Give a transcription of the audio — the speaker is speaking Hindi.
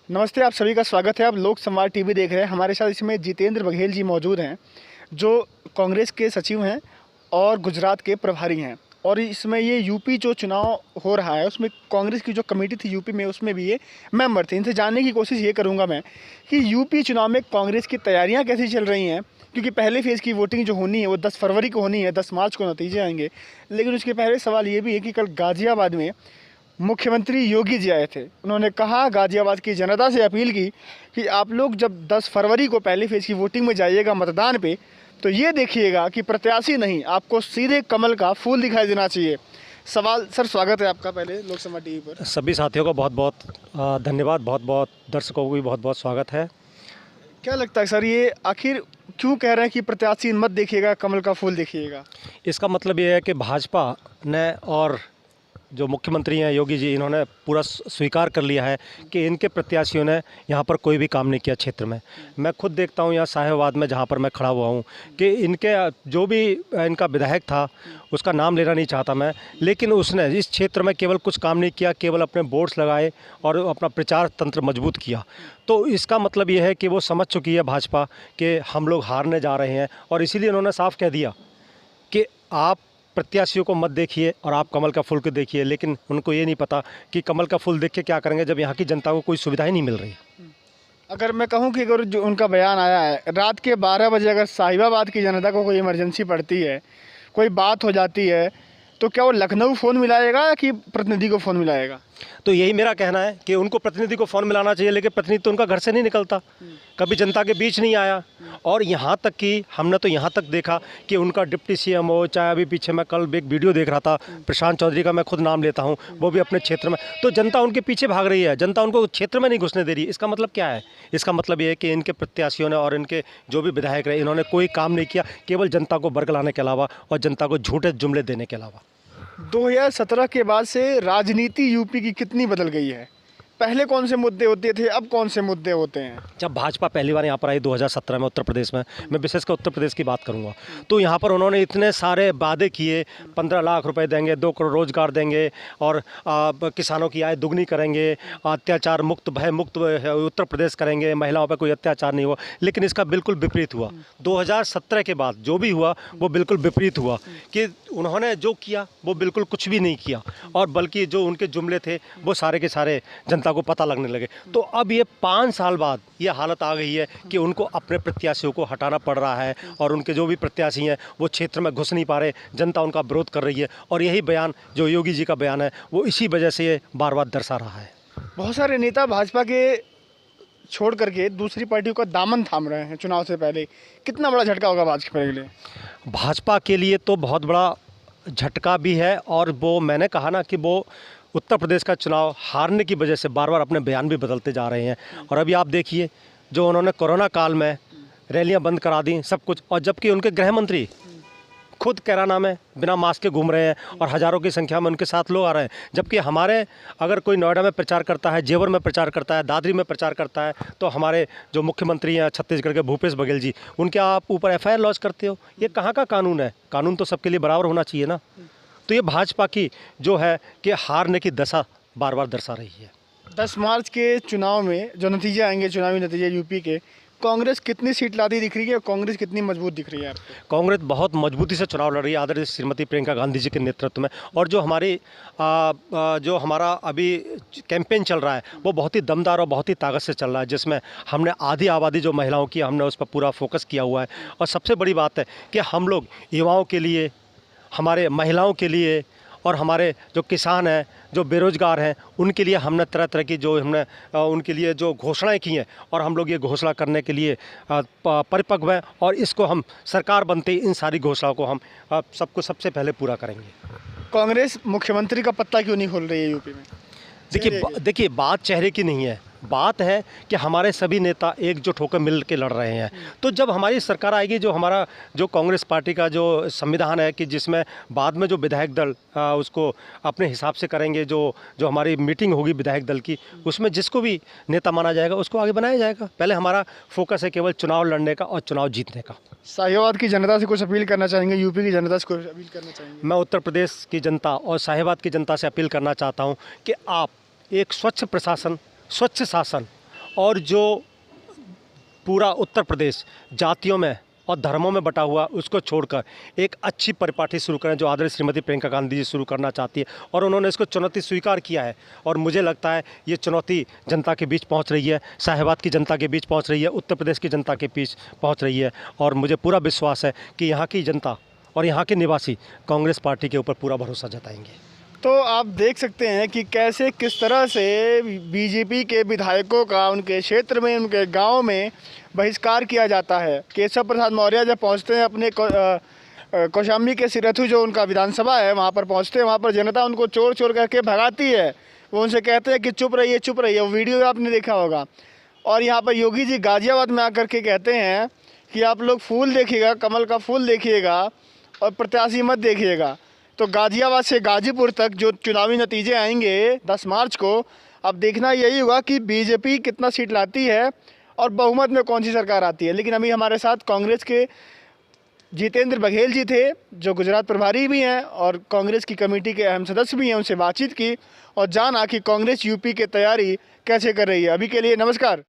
नमस्ते, आप सभी का स्वागत है। आप लोक संवाद टीवी देख रहे हैं। हमारे साथ इसमें जितेंद्र बघेल जी मौजूद हैं, जो कांग्रेस के सचिव हैं और गुजरात के प्रभारी हैं। और इसमें ये यूपी जो चुनाव हो रहा है, उसमें कांग्रेस की जो कमेटी थी यूपी में, उसमें भी ये मेंबर थे। इनसे जानने की कोशिश ये करूँगा मैं कि यूपी चुनाव में कांग्रेस की तैयारियाँ कैसी चल रही हैं, क्योंकि पहले फेज़ की वोटिंग जो होनी है वो 10 फरवरी को होनी है, 10 मार्च को नतीजे आएंगे। लेकिन उसके पहले सवाल ये भी है कि कल गाज़ियाबाद में मुख्यमंत्री योगी जी आए थे। उन्होंने कहा, गाज़ियाबाद की जनता से अपील की कि आप लोग जब 10 फरवरी को पहली फेज़ की वोटिंग में जाइएगा मतदान पे, तो ये देखिएगा कि प्रत्याशी नहीं, आपको सीधे कमल का फूल दिखाई देना चाहिए। सवाल सर, स्वागत है आपका पहले लोकसभा टीवी पर। सभी साथियों का बहुत बहुत धन्यवाद, बहुत बहुत दर्शकों को भी बहुत बहुत स्वागत है। क्या लगता है सर, ये आखिर क्यों कह रहे हैं कि प्रत्याशी मत देखिएगा, कमल का फूल देखिएगा? इसका मतलब ये है कि भाजपा ने और जो मुख्यमंत्री हैं योगी जी, इन्होंने पूरा स्वीकार कर लिया है कि इनके प्रत्याशियों ने यहाँ पर कोई भी काम नहीं किया क्षेत्र में। मैं खुद देखता हूँ यहाँ साहेबाबाद में, जहाँ पर मैं खड़ा हुआ हूँ, कि इनके जो भी इनका विधायक था, उसका नाम लेना नहीं चाहता मैं, लेकिन उसने इस क्षेत्र में केवल कुछ काम नहीं किया, केवल अपने बोर्ड्स लगाए और अपना प्रचार तंत्र मजबूत किया। तो इसका मतलब ये है कि वो समझ चुकी है भाजपा कि हम लोग हारने जा रहे हैं, और इसीलिए उन्होंने साफ कह दिया कि आप प्रत्याशियों को मत देखिए और आप कमल का फूल को देखिए। लेकिन उनको ये नहीं पता कि कमल का फूल देख के क्या करेंगे जब यहाँ की जनता को कोई सुविधा ही नहीं मिल रही। अगर मैं कहूँ कि अगर जो उनका बयान आया है, रात के 12 बजे अगर साहिबाबाद की जनता को कोई इमरजेंसी पड़ती है, कोई बात हो जाती है, तो क्या वो लखनऊ फ़ोन मिलाएगा या कि प्रतिनिधि को फ़ोन मिलाएगा? तो यही मेरा कहना है कि उनको प्रतिनिधि को फ़ोन मिलाना चाहिए, लेकिन प्रतिनिधि तो उनका घर से नहीं निकलता, कभी जनता के बीच नहीं आया। और यहाँ तक कि हमने तो यहाँ तक देखा कि उनका डिप्टी सीएम हो, चाहे अभी पीछे मैं कल एक वीडियो देख रहा था प्रशांत चौधरी का, मैं खुद नाम लेता हूँ, वो भी अपने क्षेत्र में, तो जनता उनके पीछे भाग रही है, जनता उनको क्षेत्र में नहीं घुसने दे रही। इसका मतलब क्या है? इसका मतलब ये है कि इनके प्रत्याशियों ने और इनके जो भी विधायक रहे, इन्होंने कोई काम नहीं किया, केवल जनता को बरगलाने के अलावा और जनता को झूठे जुमले देने के अलावा। 2017 के बाद से राजनीति यूपी की कितनी बदल गई है? पहले कौन से मुद्दे होते थे, अब कौन से मुद्दे होते हैं? जब भाजपा पहली बार यहाँ पर आई 2017 में उत्तर प्रदेश में, मैं विशेषकर उत्तर प्रदेश की बात करूँगा, तो यहाँ पर उन्होंने इतने सारे वादे किए, 15 लाख रुपए देंगे, 2 करोड़ रोजगार देंगे, और किसानों की आय दुगनी करेंगे, अत्याचार मुक्त, भय मुक्त उत्तर प्रदेश करेंगे, महिलाओं पर कोई अत्याचार नहीं हुआ। लेकिन इसका बिल्कुल विपरीत हुआ। 2017 के बाद जो भी हुआ वो बिल्कुल विपरीत हुआ, कि उन्होंने जो किया वो बिल्कुल कुछ भी नहीं किया, और बल्कि जो उनके जुमले थे वो सारे के सारे जनता को पता लगने लगे। तो अब ये 5 साल बाद ये हालत आ गई है कि उनको अपने प्रत्याशियों को हटाना पड़ रहा है, और उनके जो भी प्रत्याशी हैं वो क्षेत्र में घुस नहीं पा रहे, जनता उनका विरोध कर रही है। और यही बयान जो योगी जी का बयान है वो इसी वजह से ये बार बार दर्शा रहा है। बहुत सारे नेता भाजपा के छोड़ करके दूसरी पार्टियों का दामन थाम रहे हैं चुनाव से पहले। कितना बड़ा झटका होगा भाजपा के लिए? भाजपा के लिए तो बहुत बड़ा झटका भी है, और वो मैंने कहा ना कि वो उत्तर प्रदेश का चुनाव हारने की वजह से बार बार अपने बयान भी बदलते जा रहे हैं। और अभी आप देखिए, जो उन्होंने कोरोना काल में रैलियां बंद करा दी, सब कुछ, और जबकि उनके गृह मंत्री खुद कैराना में बिना मास्क के घूम रहे हैं, और हज़ारों की संख्या में उनके साथ लोग आ रहे हैं। जबकि हमारे, अगर कोई नोएडा में प्रचार करता है, जेवर में प्रचार करता है, दादरी में प्रचार करता है, तो हमारे जो मुख्यमंत्री हैं छत्तीसगढ़ के भूपेश बघेल जी, उनके आप ऊपर FIR लॉन्च करते हो। ये कहाँ का कानून है? कानून तो सबके लिए बराबर होना चाहिए ना। तो ये भाजपा की जो है कि हारने की दशा बार बार दर्शा रही है। 10 मार्च के चुनाव में जो नतीजे आएंगे, चुनावी नतीजे यूपी के, कांग्रेस कितनी सीट लाती दिख रही है और कांग्रेस कितनी मजबूत दिख रही है आपको? कांग्रेस बहुत मजबूती से चुनाव लड़ रही है आदरणीय श्रीमती प्रियंका गांधी जी के नेतृत्व में। और जो हमारी जो हमारा अभी कैंपेन चल रहा है वो बहुत ही दमदार और बहुत ही ताकत से चल रहा है, जिसमें हमने आधी आबादी जो महिलाओं की, हमने उस पर पूरा फोकस किया हुआ है। और सबसे बड़ी बात है कि हम लोग युवाओं के लिए, हमारे महिलाओं के लिए, और हमारे जो किसान हैं, जो बेरोजगार हैं, उनके लिए हमने तरह तरह की जो हमने उनके लिए जो घोषणाएं की हैं, और हम लोग ये घोषणा करने के लिए परिपक्व हैं, और इसको हम सरकार बनते ही इन सारी घोषणाओं को हम सबको सबसे पहले पूरा करेंगे। कांग्रेस मुख्यमंत्री का पत्ता क्यों नहीं खोल रही है यूपी में? देखिए बात चेहरे की नहीं है, बात है कि हमारे सभी नेता एकजुट होकर मिल के लड़ रहे हैं। तो जब हमारी सरकार आएगी, जो हमारा जो कांग्रेस पार्टी का जो संविधान है कि जिसमें बाद में जो विधायक दल उसको अपने हिसाब से करेंगे, जो हमारी मीटिंग होगी विधायक दल की, उसमें जिसको भी नेता माना जाएगा उसको आगे बनाया जाएगा। पहले हमारा फोकस है केवल चुनाव लड़ने का और चुनाव जीतने का। साहिबाबाद की जनता से कुछ अपील करना चाहेंगे? यूपी की जनता से कुछ अपील करना चाहेंगे? मैं उत्तर प्रदेश की जनता और साहिबाबाद की जनता से अपील करना चाहता हूँ कि आप एक स्वच्छ प्रशासन, स्वच्छ शासन और जो पूरा उत्तर प्रदेश जातियों में और धर्मों में बटा हुआ उसको छोड़कर एक अच्छी परिपाटी शुरू करें, जो आदरणीय श्रीमती प्रियंका गांधी जी शुरू करना चाहती है, और उन्होंने इसको चुनौती स्वीकार किया है। और मुझे लगता है ये चुनौती जनता के बीच पहुंच रही है, साहिबाद की जनता के बीच पहुंच रही है, उत्तर प्रदेश की जनता के बीच पहुंच रही है। और मुझे पूरा विश्वास है कि यहाँ की जनता और यहाँ के निवासी कांग्रेस पार्टी के ऊपर पूरा भरोसा जताएंगे। तो आप देख सकते हैं कि कैसे किस तरह से बीजेपी के विधायकों का उनके क्षेत्र में, उनके गांव में बहिष्कार किया जाता है। केशव प्रसाद मौर्य जब पहुंचते हैं अपने कौशाम्बी के सिरथू, जो उनका विधानसभा है, वहां पर पहुंचते हैं, वहां पर जनता उनको चोर चोर करके भगाती है। वो उनसे कहते हैं कि चुप रहिए चुप रहिए, वो वीडियो आपने देखा होगा। और यहाँ पर योगी जी गाजियाबाद में आकर के कहते हैं कि आप लोग फूल देखिएगा, कमल का फूल देखिएगा और प्रत्याशी मत देखिएगा। तो गाजियाबाद से गाजीपुर तक जो चुनावी नतीजे आएंगे 10 मार्च को, अब देखना यही होगा कि बीजेपी कितना सीट लाती है और बहुमत में कौन सी सरकार आती है। लेकिन अभी हमारे साथ कांग्रेस के जितेंद्र बघेल जी थे, जो गुजरात प्रभारी भी हैं और कांग्रेस की कमेटी के अहम सदस्य भी हैं। उनसे बातचीत की और जाना कि कांग्रेस यूपी की तैयारी कैसे कर रही है। अभी के लिए नमस्कार।